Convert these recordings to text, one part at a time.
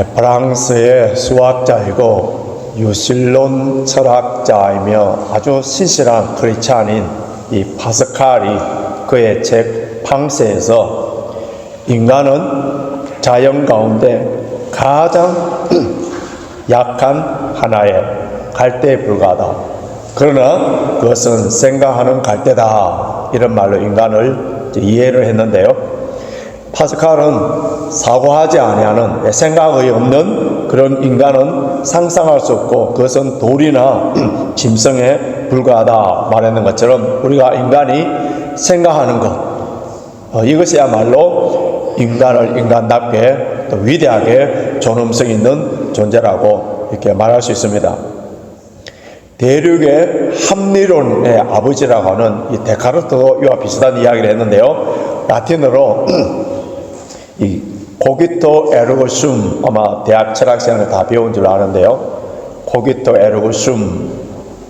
프랑스의 수학자이고 유실론 철학자이며 아주 신실한 크리스찬인 이 파스칼이 그의 책 팡세에서 인간은 자연 가운데 가장 약한 하나의 갈대에 불과하다. 그러나 그것은 생각하는 갈대다. 이런 말로 인간을 이해를 했는데요. 파스칼은 사고하지 아니하는 생각이 없는 그런 인간은 상상할 수 없고 그것은 돌이나 짐승에 불과하다 말하는 것처럼 우리가 인간이 생각하는 것 이것이야말로 인간을 인간답게 또 위대하게 존엄성 있는 존재라고 이렇게 말할 수 있습니다. 대륙의 합리론의 아버지라고 하는 이 데카르트도 이와 비슷한 이야기를 했는데요. 라틴어로 이 코기토 에르고 숨, 아마 대학 철학 시간에 다 배운 줄 아는데요. 코기토 에르고 숨,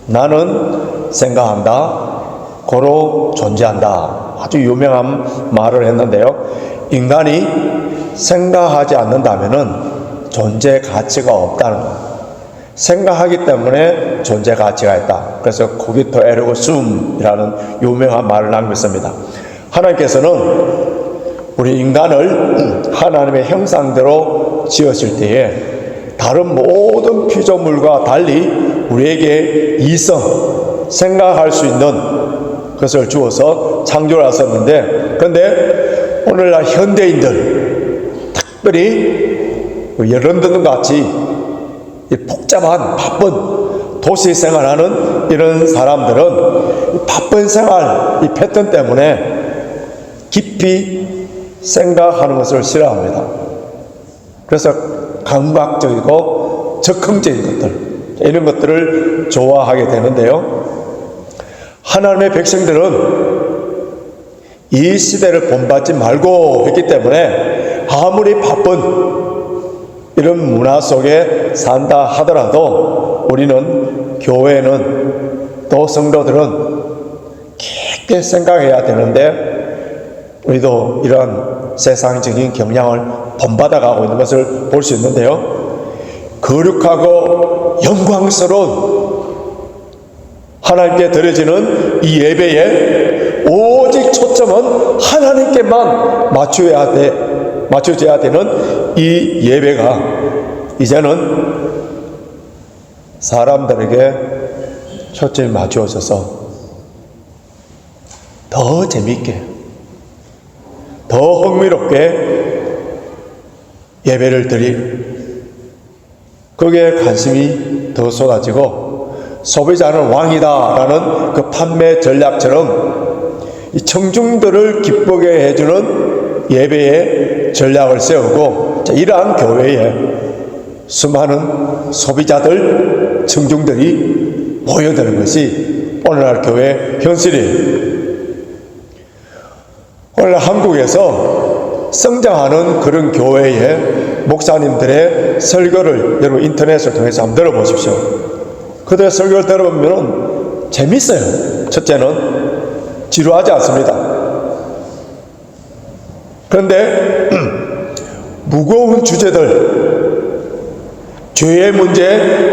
나는 생각한다, 고로 존재한다. 아주 유명한 말을 했는데요. 인간이 생각하지 않는다면은 존재 가치가 없다는 것. 생각하기 때문에 존재 가치가 있다. 그래서 코기토 에르고 숨이라는 유명한 말을 남겼습니다. 하나님께서는 우리 인간을 하나님의 형상대로 지으실 때에 다른 모든 피조물과 달리 우리에게 이성, 생각할 수 있는 것을 주어서 창조를 하셨는데, 그런데 오늘날 현대인들, 특별히 런던 같이 복잡한 바쁜 도시 생활하는 이런 사람들은 바쁜 생활 이 패턴 때문에 깊이 생각하는 것을 싫어합니다. 그래서 감각적이고 적극적인 것들 이런 것들을 좋아하게 되는데요. 하나님의 백성들은 이 시대를 본받지 말고 했기 때문에 아무리 바쁜 이런 문화 속에 산다 하더라도 우리는 교회는 또 성도들은 깊게 생각해야 되는데 우리도 이러한 세상적인 경향을 본받아가고 있는 것을 볼 수 있는데요. 거룩하고 영광스러운 하나님께 드려지는 이 예배에 오직 초점은 하나님께만 맞춰져야 되는 이 예배가 이제는 사람들에게 초점이 맞추어져서 더 재미있게 더 흥미롭게 예배를 거기에 관심이 더 쏟아지고 소비자는 왕이다라는 그 판매 전략처럼 이 청중들을 기쁘게 해주는 예배의 전략을 세우고 이러한 교회에 수많은 소비자들, 청중들이 모여드는 것이 오늘날 교회 현실이에요. 오늘 한국에서 성장하는 그런 교회의 목사님들의 설교를 여러분 인터넷을 통해서 한번 들어보십시오. 그들의 설교를 들어보면 재밌어요. 첫째는 지루하지 않습니다. 그런데 무거운 주제들, 죄의 문제,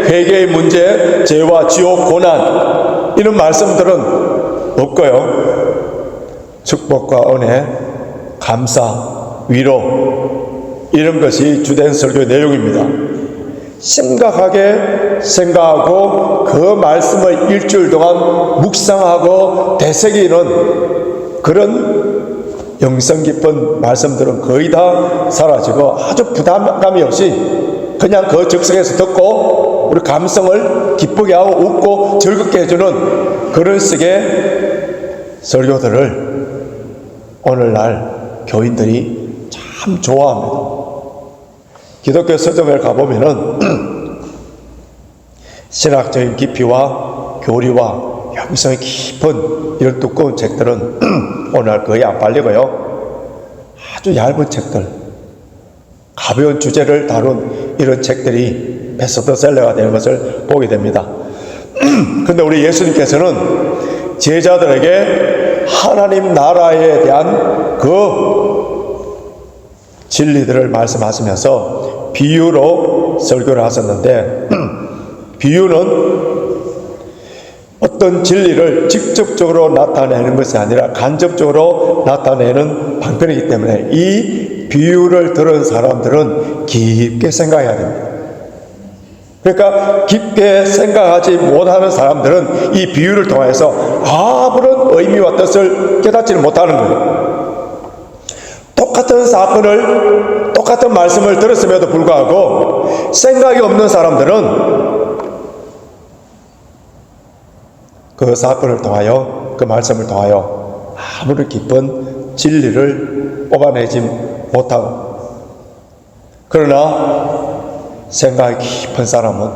회개의 문제, 죄와 지옥, 고난 이런 말씀들은 없고요. 축복과 은혜, 감사, 위로 이런 것이 주된 설교의 내용입니다. 심각하게 생각하고 그 말씀을 일주일 동안 묵상하고 되새기는 그런 영성 깊은 말씀들은 거의 다 사라지고 아주 부담감이 없이 그냥 그 즉석에서 듣고 우리 감성을 기쁘게 하고 웃고 즐겁게 해주는 그런 식의 설교들을 오늘날 교인들이 참 좋아합니다. 기독교 서점에 가보면은 신학적인 깊이와 교리와 영성이 깊은 이런 두꺼운 책들은 오늘날 거의 안 팔리고요. 아주 얇은 책들, 가벼운 주제를 다룬 이런 책들이 베스트셀러가 되는 것을 보게 됩니다. 그런데 우리 예수님께서는 제자들에게 하나님 나라에 대한 그 진리들을 말씀하시면서 비유로 설교를 하셨는데 비유는 어떤 진리를 직접적으로 나타내는 것이 아니라 간접적으로 나타내는 방편이기 때문에 이 비유를 들은 사람들은 깊게 생각해야 됩니다. 그러니까 깊게 생각하지 못하는 사람들은 이 비유를 통해서 아무런 의미와 뜻을 깨닫지를 못하는 거예요. 똑같은 사건을, 똑같은 말씀을 들었음에도 불구하고 생각이 없는 사람들은 그 사건을 통하여, 그 말씀을 통하여 아무런 깊은 진리를 뽑아내지 못하고, 그러나 생각이 깊은 사람은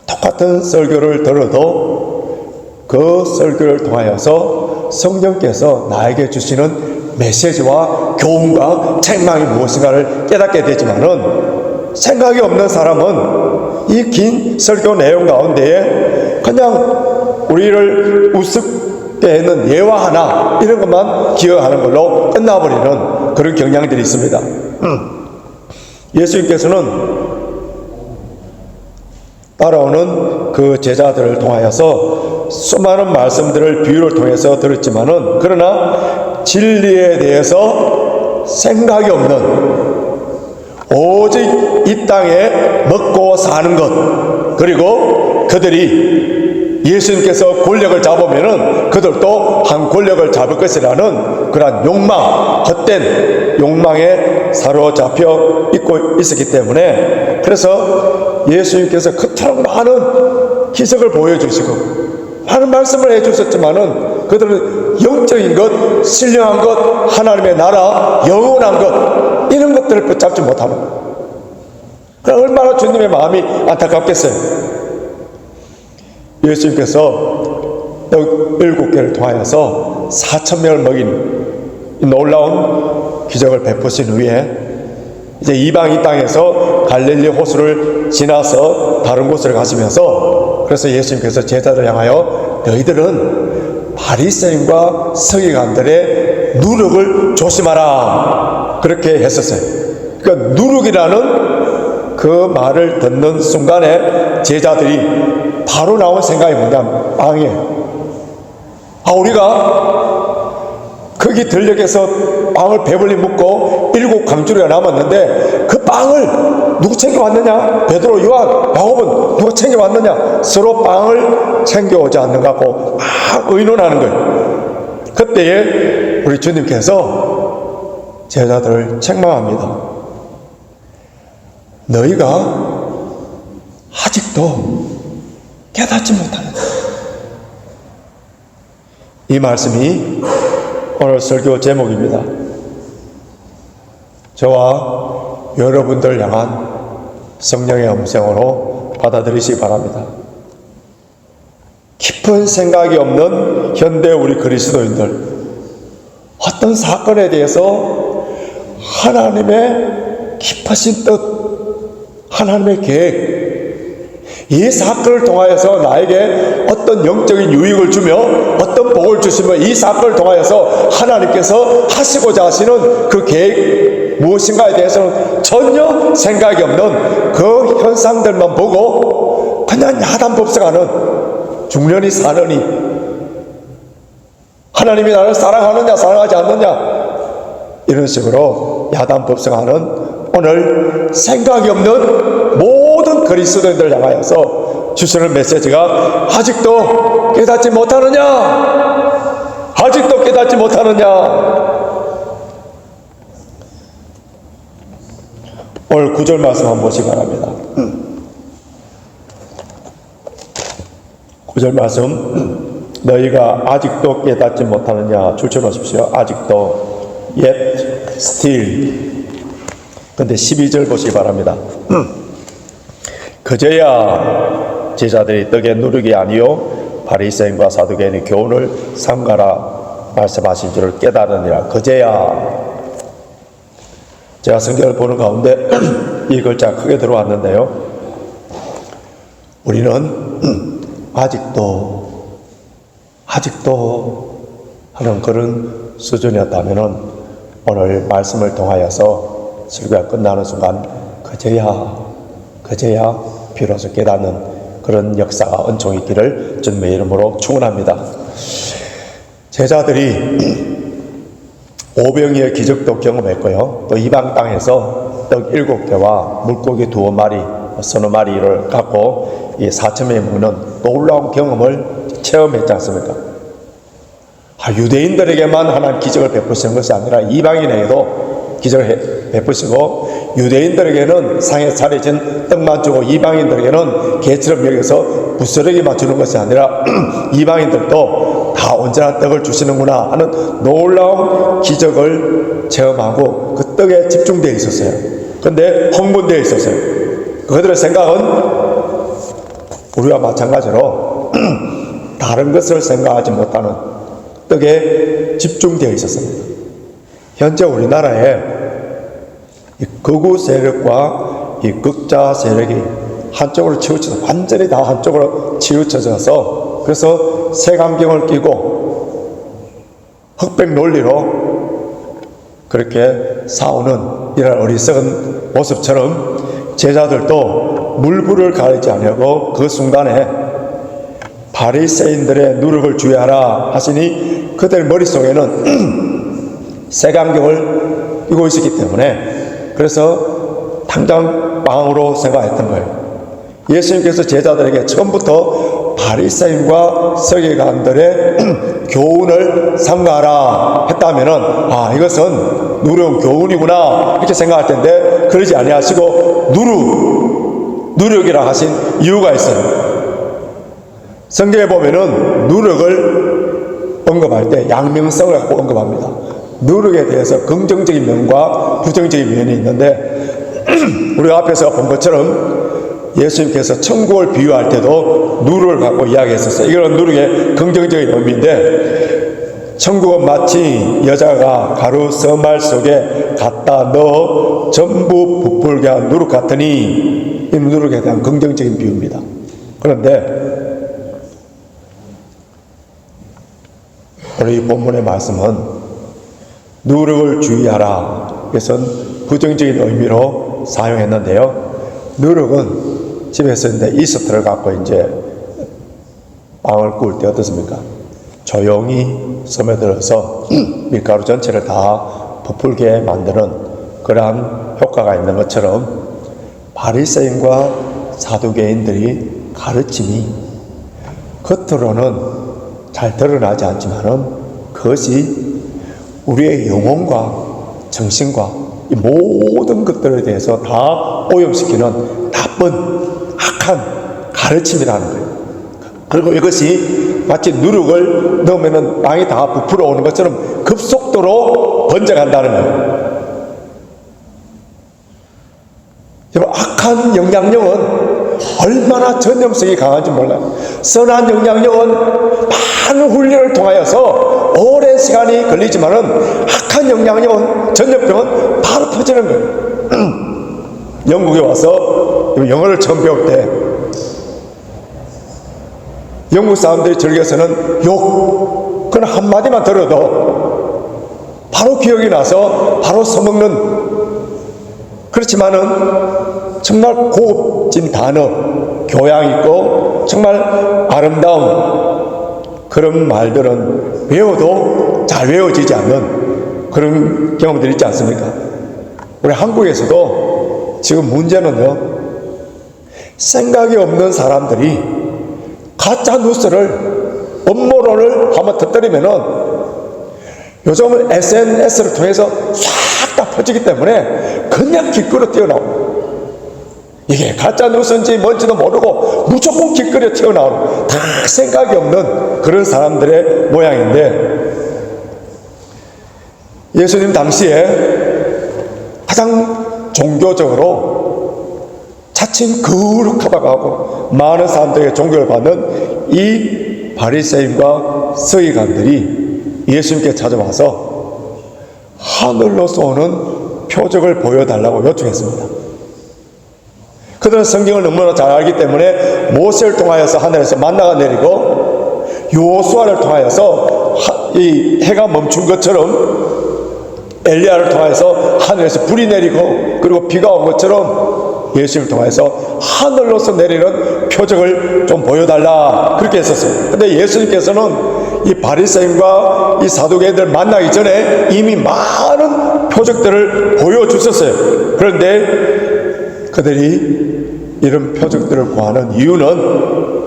똑같은 설교를 들어도 그 설교를 통하여서 성령께서 나에게 주시는 메시지와 교훈과 책망이 무엇인가를 깨닫게 되지만은, 생각이 없는 사람은 이 긴 설교 내용 가운데에 그냥 우리를 우습게 하는 예화 하나 이런 것만 기억하는 걸로 끝나버리는 그런 경향들이 있습니다. 예수님께서는 따라오는 그 제자들을 통하여서 수많은 말씀들을 비유를 통해서 들었지만은, 그러나 진리에 대해서 생각이 없는, 오직 이 땅에 먹고 사는 것, 그리고 그들이 예수님께서 권력을 잡으면은 그들도 한 권력을 잡을 것이라는 그러한 욕망, 헛된 욕망에 사로잡혀 있고 있었기 때문에, 그래서 예수님께서 그토록 많은 기적을 보여주시고 많은 말씀을 해주셨지만은 그들은 영적인 것, 신령한 것, 하나님의 나라, 영원한 것, 이런 것들을 붙잡지 못하는 거예요. 얼마나 주님의 마음이 안타깝겠어요. 예수님께서 떡 7개를 통하여서 4,000명을 먹인 놀라운 기적을 베푸신 후에 이제 이방 이 땅에서 갈릴리 호수를 지나서 다른 곳을 가시면서, 그래서 예수님께서 제자들 향하여 너희들은 바리새인과 서기관들의 누룩을 조심하라 그렇게 했었어요. 그러니까 누룩이라는 그 말을 듣는 순간에 제자들이 바로 나온 생각이 뭐냐면 빵이에요. 우리가 거기 들녘에서 빵을 배불리 먹고 7 강주리가 남았는데 그 빵을 누구 챙겨왔느냐? 베드로, 요한, 야곱은 누가 챙겨왔느냐? 서로 빵을 챙겨오지 않는 것 같고 막 의논하는 거예요. 그때에 우리 주님께서 제자들을 책망합니다. 너희가 아직도 깨닫지 못하는, 이 말씀이 오늘 설교 제목입니다. 저와 여러분들 향한 성령의 음성으로 받아들이시기 바랍니다. 깊은 생각이 없는 현대 우리 그리스도인들, 어떤 사건에 대해서 하나님의 깊으신 뜻, 하나님의 계획, 이 사건을 통하여서 나에게 어떤 영적인 유익을 주며 어떤 복을 주시며 이 사건을 통하여서 하나님께서 하시고자 하시는 그 계획 무엇인가에 대해서는 전혀 생각이 없는 그 현상들만 보고 그냥 야단법석하는, 중년이 사느니 하나님이 나를 사랑하느냐 사랑하지 않느냐 이런 식으로 야단법석하는 오늘 생각이 없는 모든 그리스도인들을 향하여서 주시는 메시지가 아직도 깨닫지 못하느냐? 아직도 깨닫지 못하느냐? 오늘 9절 말씀 한번 보시기 바랍니다. 9절 말씀, 너희가 아직도 깨닫지 못하느냐? 줄쳐놓으십시오. 아직도, yet, still. 근데 12절 보시기 바랍니다. 그제야 제자들이 떡의 누룩이 아니요 바리새인과 사두개인의 교훈을 삼가라 말씀하신 줄을 깨달으니라. 그제야. 제가 성경을 보는 가운데 이 글자 크게 들어왔는데요, 우리는 아직도 하는 그런 수준이었다면은 오늘 말씀을 통하여서 설교가 끝나는 순간 그제야 비로소 깨닫는 그런 역사가 은총이 있기를 주님의 이름으로 축원합니다. 제자들이 오병이의 기적도 경험했고요. 또 이방 땅에서 떡 7개와 물고기 2마리, 서너 마리를 갖고 이 4,000명이 먹는 놀라운 경험을 체험했지 않습니까? 유대인들에게만 하나님 기적을 베푸시는 것이 아니라 이방인에게도 기적을 베푸시고, 유대인들에게는 상에 차려진 떡만 주고 이방인들에게는 개처럼 여기서 부스러기만 주는 것이 아니라 이방인들도 다 온전한 떡을 주시는구나 하는 놀라운 기적을 체험하고 그 떡에 집중되어 있었어요. 그런데 흥분되어 있었어요. 그들의 생각은 우리와 마찬가지로 다른 것을 생각하지 못하는 떡에 집중되어 있었습니다. 현재 우리나라에 이 극우 세력과 이 극자 세력이 한쪽으로 치우쳐서 완전히 다 한쪽으로 치우쳐져서, 그래서 색안경을 끼고 흑백 논리로 그렇게 싸우는 이런 어리석은 모습처럼 제자들도 물불을 가리지 아니하고 그 순간에 바리새인들의 누룩을 주의하라 하시니 그들 머릿속에는 색안경을 끼고 있었기 때문에 그래서 당장 망으로 생각했던 거예요. 예수님께서 제자들에게 처음부터 바리새인과 서기관들의 교훈을 삼가하라 했다면은 이것은 누룩 교훈이구나 이렇게 생각할 텐데, 그러지 아니하시고 누룩이라 하신 이유가 있어요. 성경에 보면은 누룩을 언급할 때 양면성을 갖고 언급합니다. 누룩에 대해서 긍정적인 면과 부정적인 면이 있는데 우리가 앞에서 본 것처럼 예수님께서 천국을 비유할 때도 누룩을 갖고 이야기했었어요. 이건 누룩의 긍정적인 의미인데, 천국은 마치 여자가 가루 서말 속에 갖다 넣어 전부 부풀게 한 누룩 같으니, 이 누룩에 대한 긍정적인 비유입니다. 그런데 오늘 이 본문의 말씀은 누룩을 주의하라, 이것은 부정적인 의미로 사용했는데요. 누룩은 집에서 이스트를 갖고 이제 빵을 구울 때 어떻습니까? 조용히 스며들어서 밀가루 전체를 다 부풀게 만드는 그러한 효과가 있는 것처럼 바리새인과 사두개인들이 가르침이 겉으로는 잘 드러나지 않지만은 그것이 우리의 영혼과 정신과 이 모든 것들에 대해서 다 오염시키는 나쁜 악한 가르침이라는 거예요. 그리고 이것이 마치 누룩을 넣으면 땅이 다 부풀어 오는 것처럼 급속도로 번져간다는 거예요. 여러분, 악한 영향력은 얼마나 전염성이 강한지 몰라요. 선한 영향력은 많은 훈련을 통하여서 오랜 시간이 걸리지만은 악한 영향력은, 전염병은 바로 퍼지는 거예요. 영국에 와서 영어를 처음 배울 때 영국 사람들이 즐겨서는 욕, 그건 한마디만 들어도 바로 기억이 나서 바로 써먹는, 그렇지만은 정말 고급진 단어, 교양 있고 정말 아름다운 그런 말들은 외워도 잘 외워지지 않는 그런 경험들이 있지 않습니까? 우리 한국에서도 지금 문제는요, 생각이 없는 사람들이 가짜 뉴스를, 음모론을 한번 터뜨리면은 요즘은 SNS를 통해서 싹 다 퍼지기 때문에 그냥 길거리에 튀어나옵니다. 이게 가짜 뉴스인지 뭔지도 모르고 무조건 길거리에 튀어나오는, 다 생각이 없는 그런 사람들의 모양인데, 예수님 당시에 가장 종교적으로 자칭 거룩하다고 하고 많은 사람들에게 존경을 받는 이 바리새인과 서기관들이 예수님께 찾아와서 하늘로서 오는 표적을 보여달라고 요청했습니다. 그들은 성경을 너무나 잘 알기 때문에 모세를 통하여서 하늘에서 만나가 내리고 여호수아를 통하여서 이 해가 멈춘 것처럼 엘리야를 통하여서 하늘에서 불이 내리고 그리고 비가 온 것처럼 예수님을 통해서 하늘로서 내리는 표적을 좀 보여달라 그렇게 했었어요. 근데 예수님께서는 이 바리새인과 이 사두개인들 만나기 전에 이미 많은 표적들을 보여주셨어요. 그런데 그들이 이런 표적들을 구하는 이유는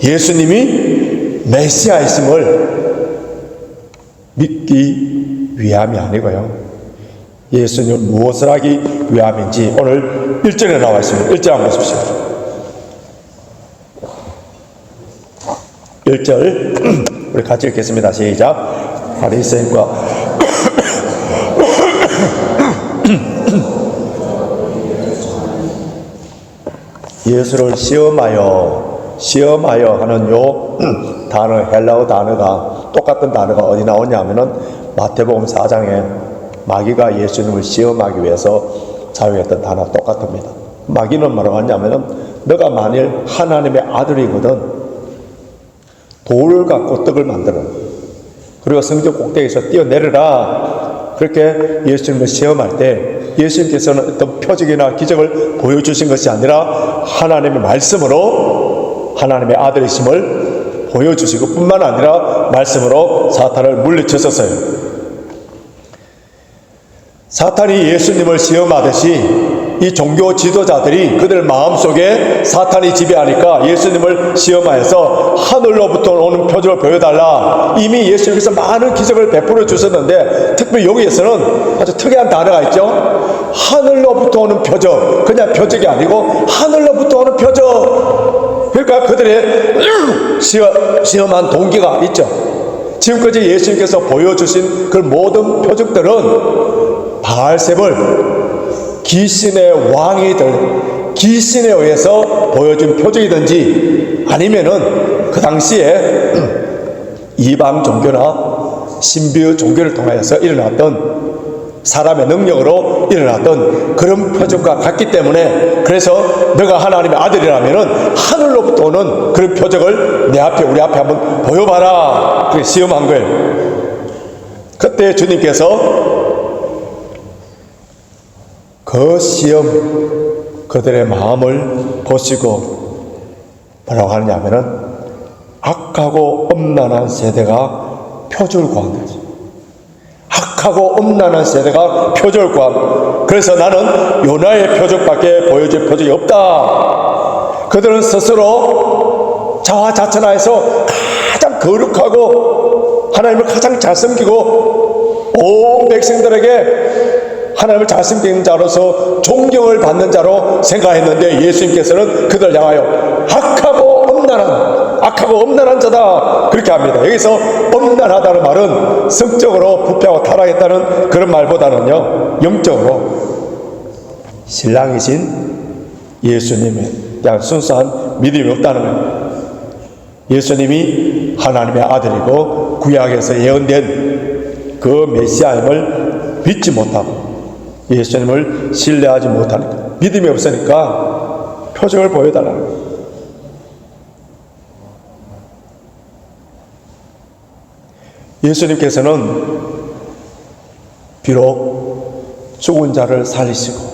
예수님이 메시아이심을 믿기 위함이 아니고요, 예수님은 무엇을 하기 위함인지 오늘 1절에 나와 있습니다. 1절 한번 보십시오. 1절 우리 같이 읽겠습니다. 시작. 바리새인과 예수를 시험하여 하는 요 단어, 헬라어 단어가, 똑같은 단어가 어디 나오냐 하면은 마태복음 4장에 마귀가 예수님을 시험하기 위해서 사용했던 단어 똑같습니다. 마귀는 뭐라고 하냐면은 너가 만일 하나님의 아들이거든 돌을 갖고 떡을 만들어, 그리고 성전 꼭대기에서 뛰어내려라, 그렇게 예수님을 시험할 때 예수님께서는 어떤 표적이나 기적을 보여주신 것이 아니라 하나님의 말씀으로 하나님의 아들이심을 보여주시고 뿐만 아니라 말씀으로 사탄을 물리쳤었어요. 사탄이 예수님을 시험하듯이 이 종교 지도자들이 그들 마음속에 사탄이 지배하니까 예수님을 시험하여서 하늘로부터 오는 표적을 보여달라, 이미 예수님께서 많은 기적을 베풀어 주셨는데 특별히 여기에서는 아주 특이한 단어가 있죠. 하늘로부터 오는 표적, 그냥 표적이 아니고 하늘로부터 오는 표적. 그러니까 그들의 시험한 동기가 있죠. 지금까지 예수님께서 보여주신 그 모든 표적들은 바알세불 귀신의 왕이들, 귀신에 의해서 보여준 표적이든지 아니면은 그 당시에 이방 종교나 신비의 종교를 통하여서 일어났던 사람의 능력으로 일어났던 그런 표적과 같기 때문에, 그래서 너가 하나님의 아들이라면은 하늘로부터 오는 그런 표적을 내 앞에, 우리 앞에 한번 보여봐라, 그렇게 시험한 거예요. 그때 주님께서 그 시험, 그들의 마음을 보시고 뭐라고 하느냐 하면은 악하고 엄란한 세대가 표적을 구한 거죠. 악하고 엄란한 세대가 표적을 구한. 그래서 나는 요나의 표적밖에 보여줄 표적이 없다. 그들은 스스로 자화자찬하여서 가장 거룩하고 하나님을 가장 잘 섬기고 온 백성들에게 하나님을 잘 섬기는 자로서 존경을 받는 자로 생각했는데 예수님께서는 그들을 향하여 악하고 엄란한 자다 그렇게 합니다. 여기서 엄란하다는 말은 성적으로 부패하고 타락했다는 그런 말보다는요, 영적으로 신랑이신 예수님에 대한 순수한 믿음이 없다는 거예요. 예수님이 하나님의 아들이고 구약에서 예언된 그 메시아임을 믿지 못하고 예수님을 신뢰하지 못하니까, 믿음이 없으니까 표적을 보여달라는 거예요. 예수님께서는 비록 죽은 자를 살리시고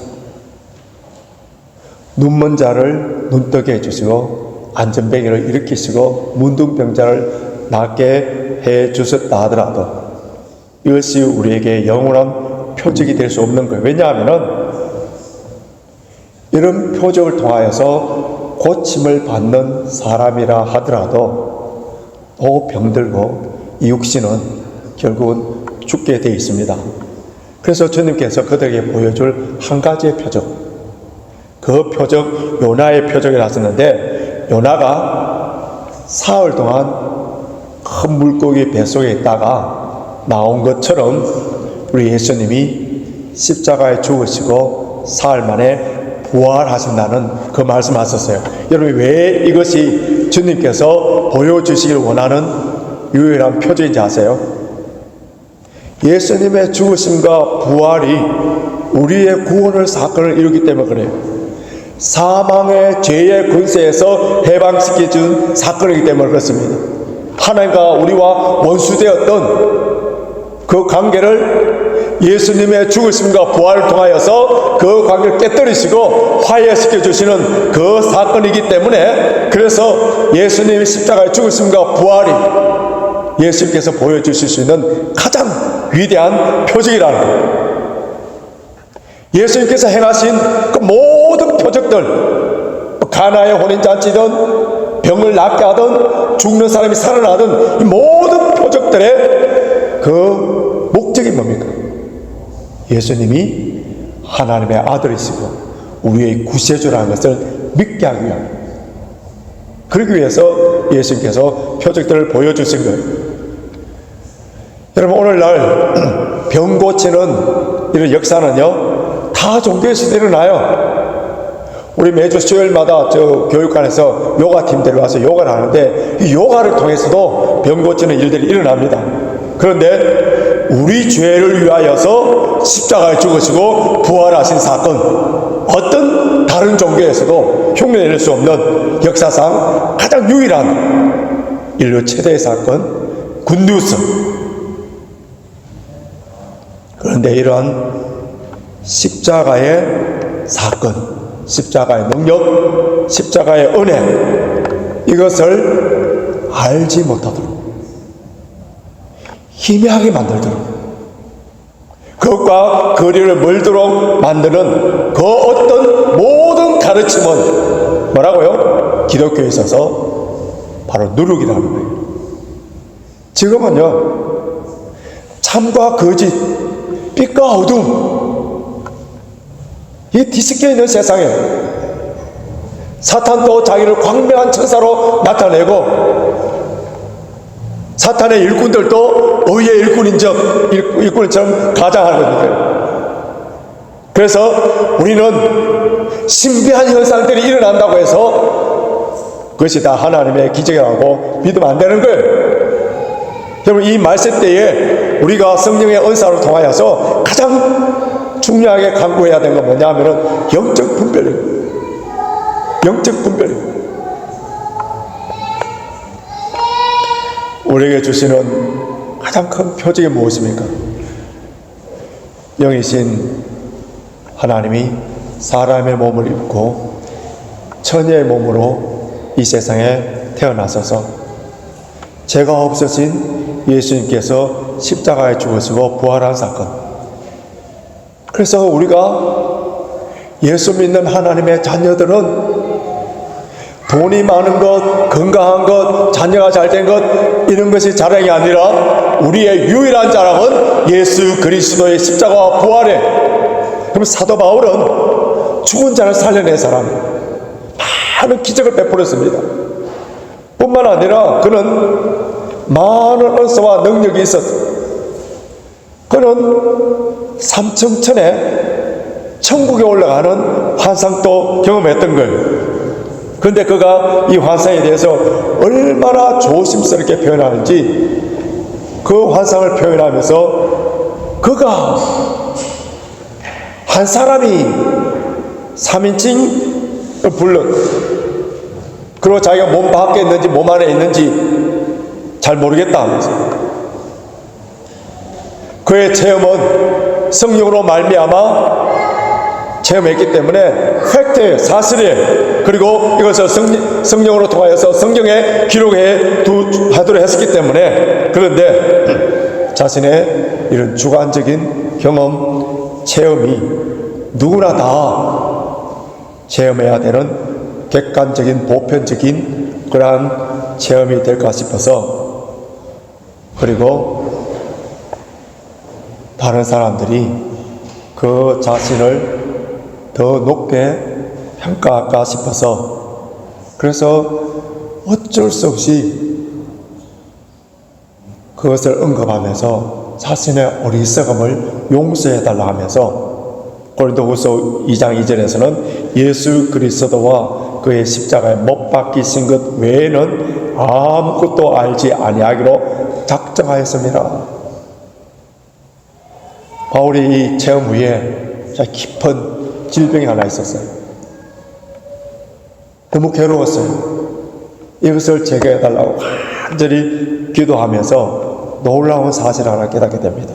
눈먼 자를 눈뜨게 해주시고 안전뱅이를 일으키시고 문둥병자를 낫게 해주셨다 하더라도 이것이 우리에게 영원한 표적이 될 수 없는 거예요. 왜냐하면 이런 표적을 통하여서 고침을 받는 사람이라 하더라도 또 병들고 이 육신은 결국은 죽게 되어 있습니다. 그래서 주님께서 그들에게 보여줄 한 가지의 표적, 그 표적 요나의 표적이 나섰는데, 요나가 사흘 동안 큰 물고기 뱃속에 있다가 나온 것처럼 우리 예수님이 십자가에 죽으시고 사흘 만에 부활하신다는 그 말씀하셨어요. 여러분, 왜 이것이 주님께서 보여주시길 원하는 유일한 표적인지 아세요? 예수님의 죽으심과 부활이 우리의 구원을 사건을 이루기 때문에 그래요. 사망의 죄의 권세에서 해방시켜준 사건이기 때문에 그렇습니다. 하나님과 우리와 원수되었던 그 관계를 예수님의 죽으심과 부활을 통하여서 그 관계를 깨뜨리시고 화해시켜 주시는 그 사건이기 때문에, 그래서 예수님의 십자가의 죽으심과 부활이 예수님께서 보여주실 수 있는 가장 위대한 표적이라는 거예요. 예수님께서 행하신 그 모든 표적들, 가나의 혼인잔치든 병을 낫게 하든 죽는 사람이 살아나든, 이 모든 표적들의 그 목적이 뭡니까? 예수님이 하나님의 아들이시고 우리의 구세주라는 것을 믿게 하기 위함. 그러기 위해서 예수님께서 표적들을 보여주신 거예요. 여러분, 오늘날 병 고치는 이런 역사는요, 다 종교에서 일어나요. 우리 매주 수요일마다 저 교육관에서 요가팀들이 와서 요가를 하는데, 이 요가를 통해서도 병 고치는 일들이 일어납니다. 그런데 우리 죄를 위하여서 십자가에 죽으시고 부활하신 사건, 어떤 다른 종교에서도 흉내낼 수 없는 역사상 가장 유일한 인류 최대의 사건, 굿뉴스. 그런데 이러한 십자가의 사건, 십자가의 능력, 십자가의 은혜, 이것을 알지 못하도록, 희미하게 만들도록, 그것과 거리를 멀도록 만드는 그 어떤 모든 가르침은 뭐라고요? 기독교에 있어서 바로 누룩이라는 거예요. 지금은요, 참과 거짓, 빛과 어둠, 이 뒤섞여 있는 세상에 사탄도 자기를 광명한 천사로 나타내고, 사탄의 일꾼들도 의의 일꾼처럼 가장하는 거예요. 그래서 우리는 신비한 현상들이 일어난다고 해서 그것이 다 하나님의 기적이라고 믿으면 안 되는 거예요. 여러분, 이 말세 때에 우리가 성령의 은사로 통하여서 가장 중요하게 강구해야 되는 건 뭐냐 하면은 영적 분별이에요. 영적 분별이에요. 우리에게 주시는 가장 큰 표적이 무엇입니까? 영이신 하나님이 사람의 몸을 입고 처녀의 몸으로 이 세상에 태어나셔서 죄가 없으신 예수님께서 십자가에 죽으시고 부활한 사건. 그래서 우리가 예수 믿는 하나님의 자녀들은 돈이 많은 것, 건강한 것, 자녀가 잘된 것, 이런 것이 자랑이 아니라 우리의 유일한 자랑은 예수 그리스도의 십자가와 부활에. 그럼 사도 바울은 죽은 자를 살려낸 사람, 많은 기적을 베풀었습니다. 뿐만 아니라 그는 많은 은사와 능력이 있었어요. 그는 삼층천에 천국에 올라가는 환상도 경험했던 거예요. 그런데 그가 이 환상에 대해서 얼마나 조심스럽게 표현하는지, 그 환상을 표현하면서 그가 한 사람이 3인칭을 불렀, 그리고 자기가 몸 밖에 있는지 몸 안에 있는지 잘 모르겠다 하면서, 그의 체험은 성령으로 말미암아 체험했기 때문에 팩트예요, 사실이에요. 그리고 이것을 성령으로 통하여서 성경에 기록해 하도록 했었기 때문에. 그런데 자신의 이런 주관적인 경험, 체험이 누구나 다 체험해야 되는 객관적인 보편적인 그러한 체험이 될까 싶어서, 그리고 다른 사람들이 그 자신을 더 높게 평가할까 싶어서, 그래서 어쩔 수 없이 그것을 언급하면서 자신의 어리석음을 용서해달라 하면서, 고린도후서 2장 2절에서는 예수 그리스도와 그의 십자가에 못 박히신 것 외에는 아무것도 알지 아니하기로 작정하였습니다. 바울이 이 체험 후에 깊은 질병이 하나 있었어요. 너무 괴로웠어요. 이것을 제거해달라고 간절히 기도하면서 놀라운 사실 하나 깨닫게 됩니다.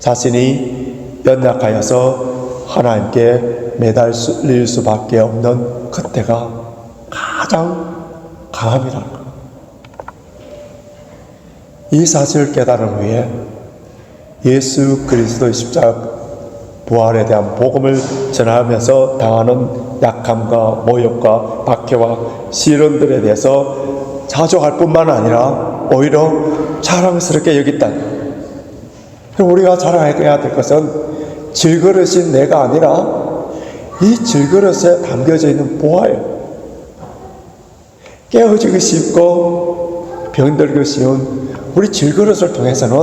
자신이 연약하여서 하나님께 매달릴 수밖에 없는 그때가 가장 강함이라는 것. 이 사실을 깨달은 후에 예수 그리스도의 십자가 부활에 대한 복음을 전하면서 당하는 약함과 모욕과 박해와 시련들에 대해서 자족할 뿐만 아니라 오히려 자랑스럽게 여겼다. 우리가 자랑해야 될 것은 질그릇인 내가 아니라 이 질그릇에 담겨져 있는 보화예요. 깨어지기 쉽고 병들기 쉬운 우리 질그릇을 통해서는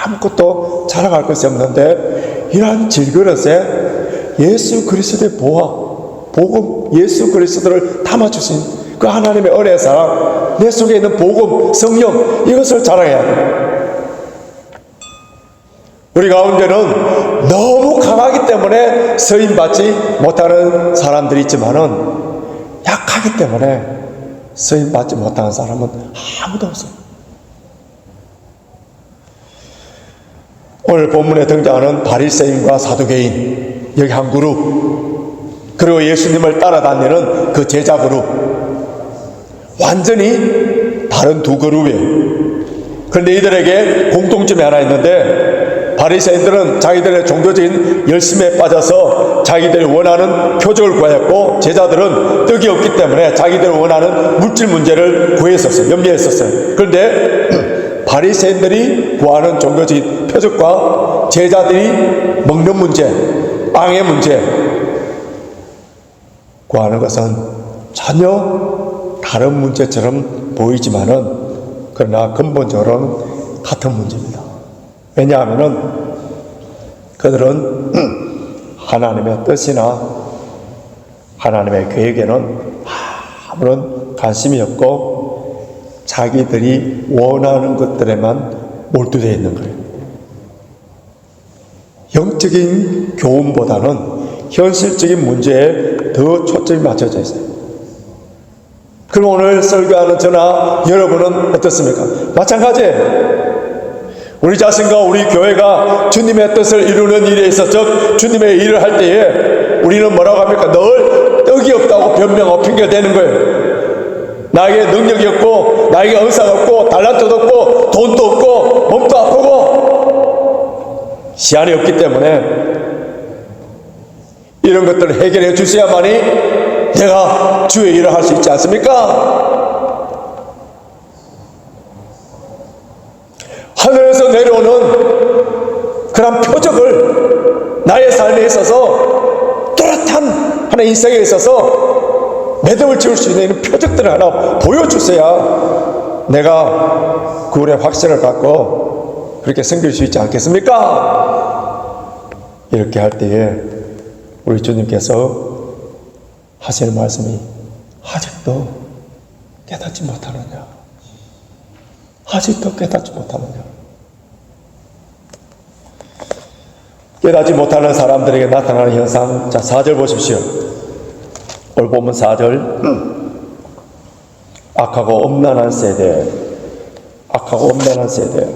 아무것도 자랑할 것이 없는데, 이러한 질그릇에 예수 그리스도의 보화, 복음, 예수 그리스도를 담아주신 그 하나님의 은혜의 사랑, 내 속에 있는 복음, 성령, 이것을 자랑해야 돼요. 우리 가운데는 너무 강하기 때문에 서임받지 못하는 사람들이 있지만은 약하기 때문에 서임받지 못하는 사람은 아무도 없어요. 오늘 본문에 등장하는 바리새인과 사두개인, 여기 한 그룹, 그리고 예수님을 따라다니는 그 제자 그룹, 완전히 다른 두 그룹이에요. 그런데 이들에게 공통점이 하나 있는데, 바리새인들은 자기들의 종교적인 열심에 빠져서 자기들이 원하는 표적을 구하였고, 제자들은 떡이 없기 때문에 자기들이 원하는 물질 문제를 구했었어요. 염려했었어요. 그런데 바리새인들이 구하는 종교적인 표적과 제자들이 먹는 문제, 빵의 문제 구하는 것은 전혀 다른 문제처럼 보이지만은, 그러나 근본적으로는 같은 문제입니다. 왜냐하면은 그들은 하나님의 뜻이나 하나님의 계획에는 아무런 관심이 없고 자기들이 원하는 것들에만 몰두되어 있는 거예요. 영적인 교훈보다는 현실적인 문제에 더 초점이 맞춰져 있어요. 그럼 오늘 설교하는 저나 여러분은 어떻습니까? 마찬가지예요. 우리 자신과 우리 교회가 주님의 뜻을 이루는 일에 있어서 주님의 일을 할 때에 우리는 뭐라고 합니까? 늘 떡이 없다고 변명하고 핑계대는 거예요. 나에게 능력이 없고, 나에게 은사가 없고, 달란트도 없고, 돈도 없고, 몸도 아프고, 시간이 없기 때문에 이런 것들을 해결해 주셔야만이 내가 주의 일을 할 수 있지 않습니까? 하늘에서 내려오는 그런 표적을 나의 삶에 있어서, 또렷한 하나의 인생에 있어서 매듭을 지을 수 있는 표적들을 하나 보여주셔야 내가 그울의 확신을 갖고 그렇게 섬길 수 있지 않겠습니까? 이렇게 할 때에 우리 주님께서 하시는 말씀이, 아직도 깨닫지 못하느냐? 아직도 깨닫지 못하느냐? 깨닫지 못하는 사람들에게 나타나는 현상. 자, 4절 보십시오. 오늘 보면 4절. 악하고 엄난한 세대. 악하고 엄난한 세대.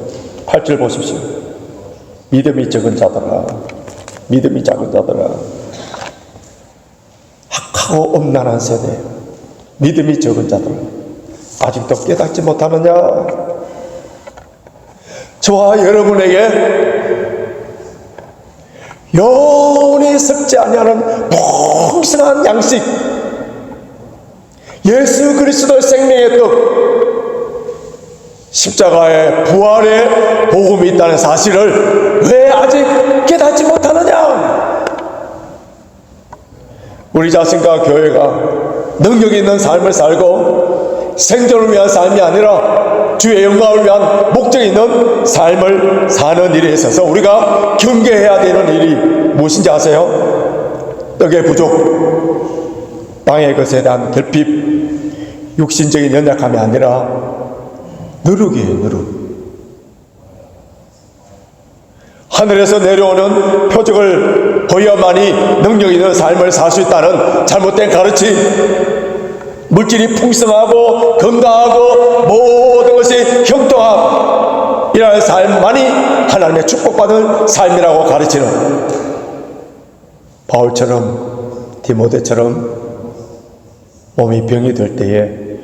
8절 보십시오. 믿음이 적은 자들아. 믿음이 작은 자들아. 악하고 엄난한 세대. 믿음이 적은 자들아. 아직도 깨닫지 못하느냐? 저와 여러분에게 영원히 썩지 아니하는 풍성한 양식, 예수 그리스도의 생명의 떡, 십자가의 부활의 복음이 있다는 사실을 왜 아직 깨닫지 못하느냐? 우리 자신과 교회가 능력 있는 삶을 살고 생존을 위한 삶이 아니라 주의 영광을 위한 목적이 있는 삶을 사는 일에 있어서 우리가 경계해야 되는 일이 무엇인지 아세요? 떡의 부족, 땅의 것에 대한 결핍, 육신적인 연약함이 아니라 누룩이에요. 누룩. 하늘에서 내려오는 표적을 보여야만이 능력 있는 삶을 살 수 있다는 잘못된 가르침, 물질이 풍성하고 건강하고 모든 것이 형통함, 이러한 삶만이 하나님의 축복받은 삶이라고 가르치는 바울처럼, 디모데처럼 몸이 병이 들 때에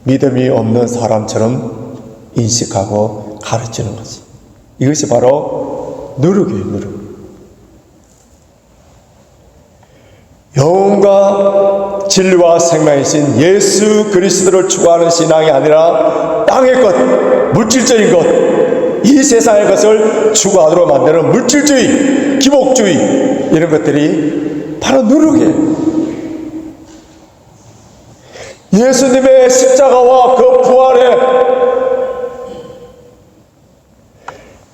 믿음이 없는 사람처럼 인식하고 가르치는 것이, 이것이 바로 누룩이에요. 누룩. 영혼과 진리와 생명이신 예수 그리스도를 추구하는 신앙이 아니라 땅의 것, 물질적인 것, 이 세상의 것을 추구하도록 만드는 물질주의, 기복주의, 이런 것들이 바로 누룩이에요. 예수님의 십자가와 그 부활에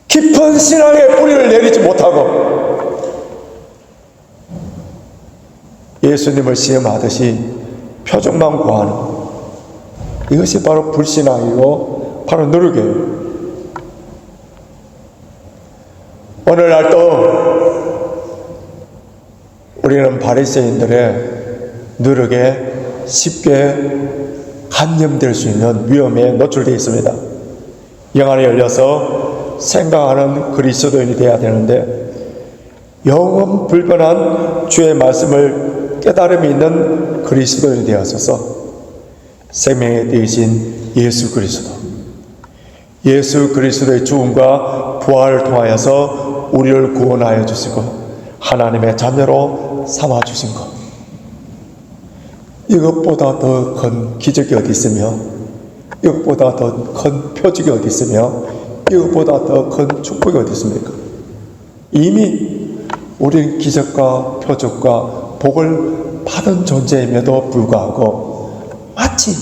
깊은 신앙의 뿌리를 내리지 못하고 예수님을 시험하듯이 표적만 구하는, 이것이 바로 불신앙이고 바로 누룩이에요. 오늘날도 우리는 바리새인들의 누룩에 쉽게 간염될 수 있는 위험에 노출되어 있습니다. 영안이 열려서 생각하는 그리스도인이 되어야 되는데, 영원 불변한 주의 말씀을 깨달음이 있는 그리스도인이 되어서서 생명의 대신 예수 그리스도, 예수 그리스도의 죽음과 부활을 통하여서 우리를 구원하여 주시고 하나님의 자녀로 삼아 주신 것, 이것보다 더 큰 기적이 어디 있으며, 이것보다 더 큰 표적이 어디 있으며, 이것보다 더 큰 축복이 어디 있습니까? 이미 우리는 기적과 표적과 복을 받은 존재임에도 불구하고 마치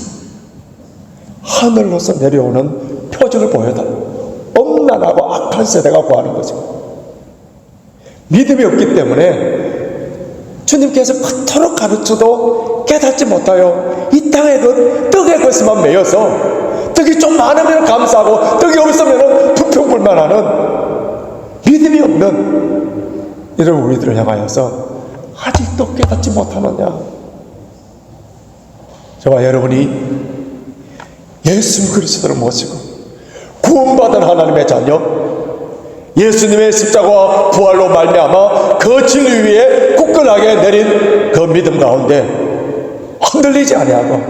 하늘로서 내려오는 표적을 보여달라, 엄난하고 악한 세대가 구하는 거죠. 믿음이 없기 때문에 주님께서 그토록 가르쳐도 깨닫지 못하여 이 땅의 것, 떡의 것만 매여서 떡이 좀 많으면 감사하고 떡이 없으면 불평불만하는 믿음이 없는 이런 우리들을 향하여서 아직도 깨닫지 못하느냐. 저와 여러분이 예수 그리스도를 모시고 구원받은 하나님의 자녀, 예수님의 십자가와 부활로 말미암아 그 진리 위에 굳건하게 내린 그 믿음 가운데 흔들리지 아니하고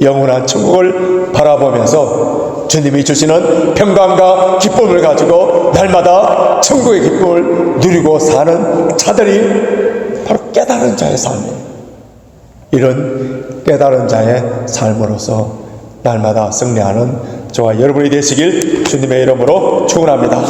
영원한 천국을 바라보면서 주님이 주시는 평강과 기쁨을 가지고 날마다 천국의 기쁨을 누리고 사는 자들이 바로 깨달은 자의 삶이에요. 이런 깨달은 자의 삶으로서 날마다 승리하는 저와 여러분이 되시길 주님의 이름으로 축원합니다.